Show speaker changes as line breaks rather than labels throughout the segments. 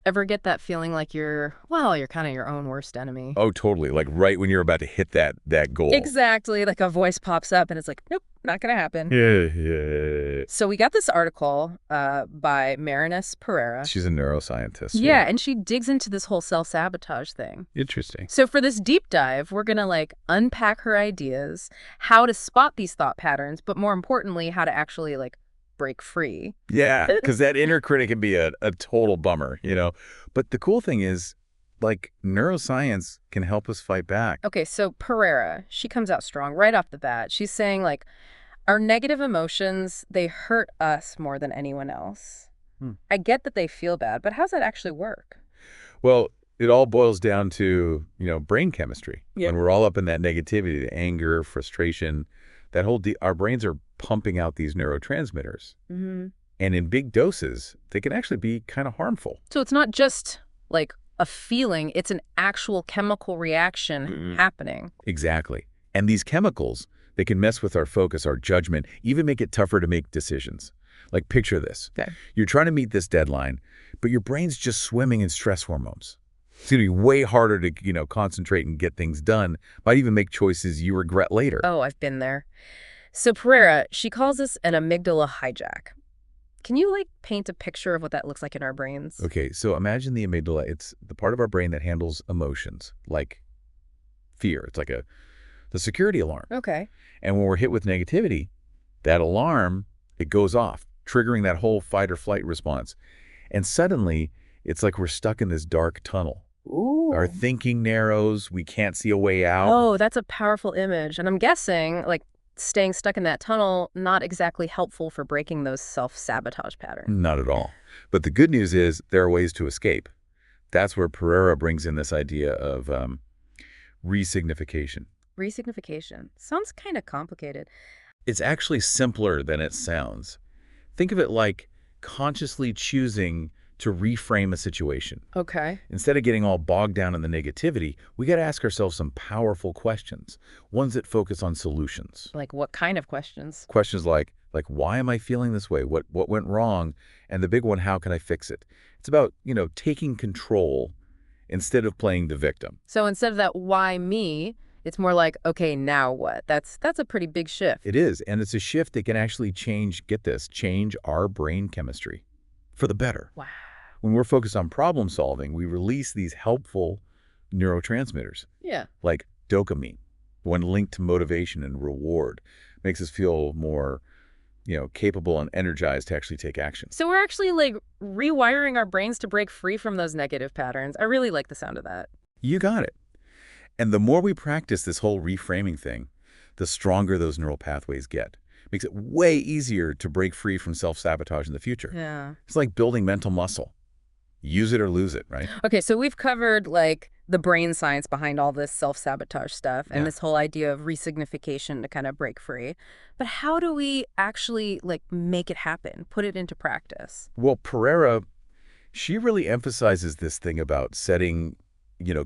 Ever get that feeling like you're kind of your own worst enemy?
Oh, totally. Like right when you're about to hit that goal.
Exactly. Like a voice pops up and it's like, nope, not going to happen.
Yeah.
So we got this article by Marynês Pereira.
She's a neuroscientist.
Yeah, and she digs into this whole self-sabotage thing.
Interesting.
So for this deep dive, we're going to like unpack her ideas, how to spot these thought patterns, but more importantly, how to actually like break free.
Yeah, because that inner critic can be a total bummer, But the cool thing is, like, neuroscience can help us fight back.
Okay, so Pereira, she comes out strong right off the bat. She's saying, like, our negative emotions, they hurt us more than anyone else. I get that they feel bad, but how does that actually work?
Well, it all boils down to, brain chemistry.
Yeah.
When we're all up in that negativity, the anger, frustration, our brains are pumping out these neurotransmitters. And in big doses, they can actually be kind of harmful.
So it's not just like a feeling, it's an actual chemical reaction happening.
Exactly. And these chemicals, they can mess with our focus, our judgment, even make it tougher to make decisions. Like, picture this.
Okay.
You're trying to meet this deadline, but your brain's just swimming in stress hormones. It's going to be way harder to, concentrate and get things done. Might even make choices you regret later.
Oh, I've been there. So Pereira, she calls this an amygdala hijack. Can you, like, paint a picture of what that looks like in our brains?
Okay, so imagine the amygdala. It's the part of our brain that handles emotions, like fear. It's like the security alarm.
Okay.
And when we're hit with negativity, that alarm, it goes off, triggering that whole fight or flight response. And suddenly, it's like we're stuck in this dark tunnel.
Ooh.
Our thinking narrows. We can't see a way out.
Oh, that's a powerful image. And I'm guessing, like, staying stuck in that tunnel, not exactly helpful for breaking those self-sabotage patterns.
Not at all. But the good news is there are ways to escape. That's where Pereira brings in this idea of resignification.
Resignification. Sounds kind of complicated.
It's actually simpler than it sounds. Think of it like consciously choosing to reframe a situation.
Okay.
Instead of getting all bogged down in the negativity, we got to ask ourselves some powerful questions, ones that focus on solutions.
Like what kind of questions?
Questions like why am I feeling this way? What went wrong? And the big one, how can I fix it? It's about, taking control instead of playing the victim.
So instead of that why me, it's more like, okay, now what? That's a pretty big shift.
It is, and it's a shift that can actually change our brain chemistry for the better.
Wow.
When we're focused on problem solving, we release these helpful neurotransmitters.
Yeah.
Like dopamine, one linked to motivation and reward, makes us feel more, capable and energized to actually take action.
So we're actually like rewiring our brains to break free from those negative patterns. I really like the sound of that.
You got it. And the more we practice this whole reframing thing, the stronger those neural pathways get. Makes it way easier to break free from self-sabotage in the future.
Yeah.
It's like building mental muscle. Use it or lose it, right?
Okay, so we've covered like the brain science behind all this self-sabotage stuff and this whole idea of resignification to kind of break free. But how do we actually like make it happen, put it into practice?
Well, Pereira, she really emphasizes this thing about setting,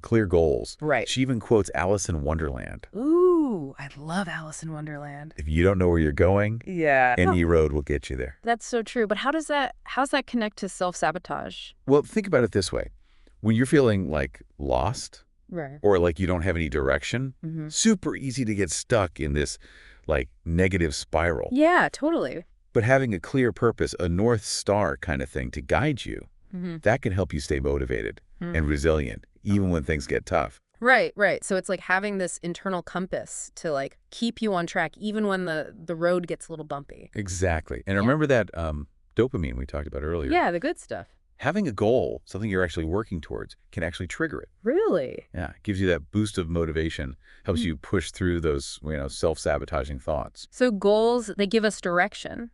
clear goals.
Right.
She even quotes Alice in Wonderland.
Ooh, I love Alice in Wonderland.
If you don't know where you're going,
yeah,
any road will get you there.
That's so true. But how's that connect to self-sabotage?
Well, think about it this way. When you're feeling like lost,
right,
or like you don't have any direction, super easy to get stuck in this like negative spiral.
Yeah, totally.
But having a clear purpose, a North Star kind of thing to guide you, that can help you stay motivated and resilient, even when things get tough.
Right, right. So it's like having this internal compass to like keep you on track, even when the road gets a little bumpy.
Exactly. And remember that dopamine we talked about earlier?
Yeah, the good stuff.
Having a goal, something you're actually working towards, can actually trigger it.
Really?
Yeah, it gives you that boost of motivation, helps you push through those, self-sabotaging thoughts.
So goals, they give us direction,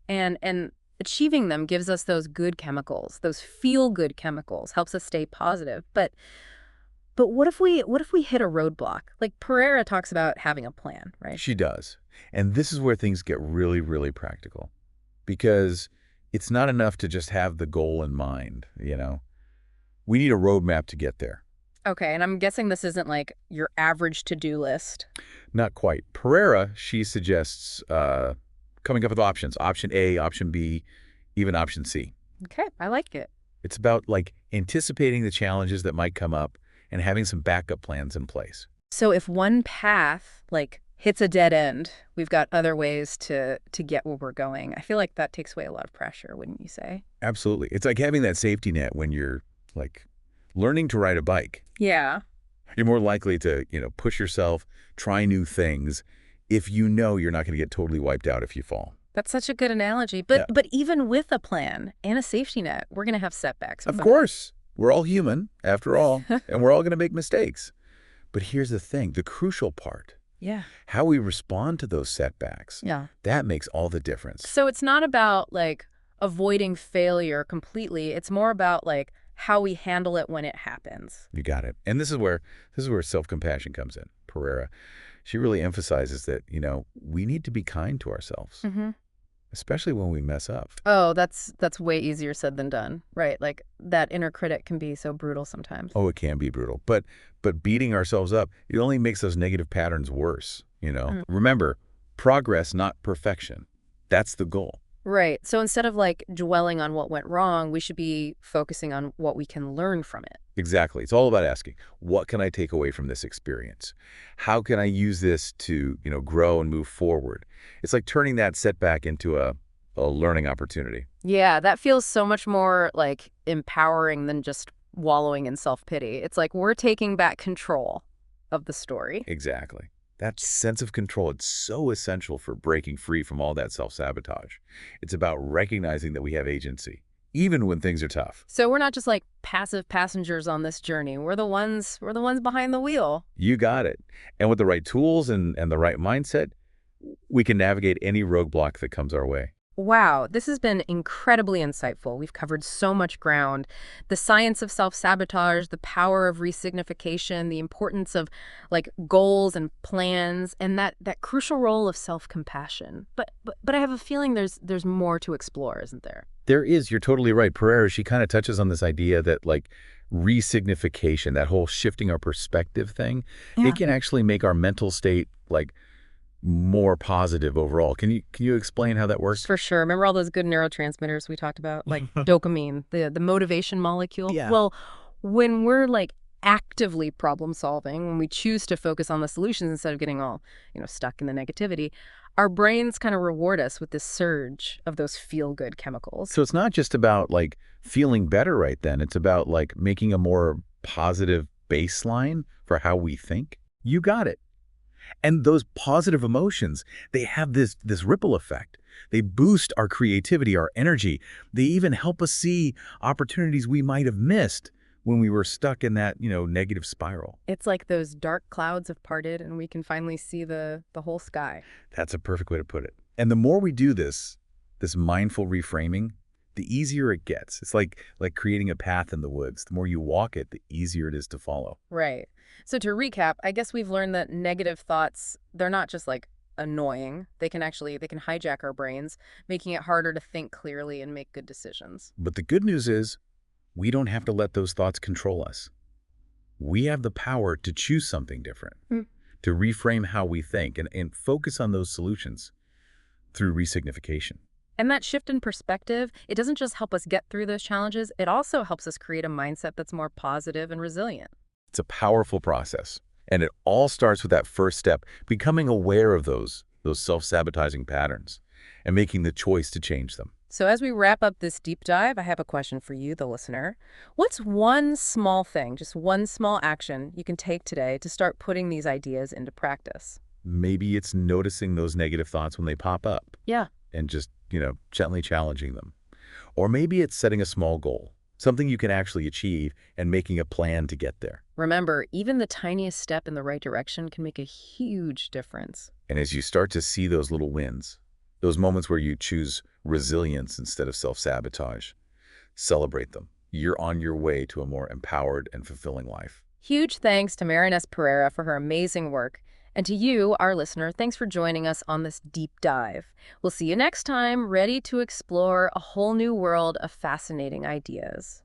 and achieving them gives us those good chemicals, those feel-good chemicals, helps us stay positive. But what if we hit a roadblock? Like Pereira talks about having a plan, right?
She does. And this is where things get really, really practical. Because it's not enough to just have the goal in mind, We need a roadmap to get there.
Okay, and I'm guessing this isn't like your average to-do list.
Not quite. Pereira, she suggests coming up with options. Option A, option B, even option C.
Okay, I like it.
It's about, like, anticipating the challenges that might come up and having some backup plans in place.
So if one path, like, hits a dead end, we've got other ways to get where we're going. I feel like that takes away a lot of pressure, wouldn't you say?
Absolutely. It's like having that safety net when you're, like, learning to ride a bike.
Yeah.
You're more likely to, push yourself, try new things, if you know you're not going to get totally wiped out if you fall.
That's such a good analogy.
Yeah.
But even with a plan and a safety net, we're going to have setbacks.
Of course. We're all human, after all, and we're all going to make mistakes. But here's the thing, the crucial part.
Yeah.
How we respond to those setbacks.
Yeah.
That makes all the difference.
So it's not about, like, avoiding failure completely. It's more about, like, how we handle it when it happens.
You got it. And this is where self-compassion comes in. Pereira, she really emphasizes that, we need to be kind to ourselves, especially when we mess up.
Oh, that's way easier said than done. Right. Like, that inner critic can be so brutal sometimes.
Oh, it can be brutal. But beating ourselves up, it only makes those negative patterns worse, Remember, progress, not perfection. That's the goal.
Right. So instead of, like, dwelling on what went wrong, we should be focusing on what we can learn from it.
Exactly. It's all about asking, what can I take away from this experience? How can I use this to, grow and move forward? It's like turning that setback into a learning opportunity.
Yeah, that feels so much more, like, empowering than just wallowing in self-pity. It's like we're taking back control of the story.
Exactly. That sense of control, it's so essential for breaking free from all that self-sabotage. It's about recognizing that we have agency, even when things are tough.
So we're not just, like, passive passengers on this journey. We're the ones behind the wheel.
You got it. And with the right tools and the right mindset, we can navigate any roadblock that comes our way.
Wow, this has been incredibly insightful. We've covered so much ground. The science of self-sabotage, the power of resignification, the importance of, like, goals and plans, and that crucial role of self-compassion. But I have a feeling there's more to explore, isn't there?
There is. You're totally right. Pereira, she kind of touches on this idea that, like, resignification, that whole shifting our perspective thing, it can actually make our mental state, like, more positive overall. Can you explain how that works?
For sure. Remember all those good neurotransmitters we talked about, like dopamine, the motivation molecule?
Yeah.
Well, when we're, like, actively problem solving, when we choose to focus on the solutions instead of getting all, stuck in the negativity, our brains kind of reward us with this surge of those feel-good chemicals.
So it's not just about, like, feeling better right then. It's about, like, making a more positive baseline for how we think. You got it. And those positive emotions, they have this ripple effect. They boost our creativity, our energy. They even help us see opportunities we might have missed when we were stuck in that, negative spiral.
It's like those dark clouds have parted and we can finally see the whole sky.
That's a perfect way to put it. And the more we do this mindful reframing, the easier it gets. It's like creating a path in the woods. The more you walk it, the easier it is to follow.
Right. So to recap, I guess we've learned that negative thoughts, they're not just, like, annoying. They can hijack our brains, making it harder to think clearly and make good decisions.
But the good news is we don't have to let those thoughts control us. We have the power to choose something different, to reframe how we think and focus on those solutions through resignification.
And that shift in perspective, it doesn't just help us get through those challenges, it also helps us create a mindset that's more positive and resilient.
It's a powerful process, and it all starts with that first step, becoming aware of those self-sabotaging patterns and making the choice to change them.
So as we wrap up this deep dive, I have a question for you, the listener. What's one small thing, just one small action you can take today to start putting these ideas into practice?
Maybe it's noticing those negative thoughts when they pop up.
Yeah.
And just, gently challenging them. Or maybe it's setting a small goal, something you can actually achieve, and making a plan to get there.
Remember, even the tiniest step in the right direction can make a huge difference.
And as you start to see those little wins, those moments where you choose resilience instead of self-sabotage, celebrate them. You're on your way to a more empowered and fulfilling life.
Huge thanks to Marynês Pereira for her amazing work. And to you, our listener, thanks for joining us on this deep dive. We'll see you next time, ready to explore a whole new world of fascinating ideas.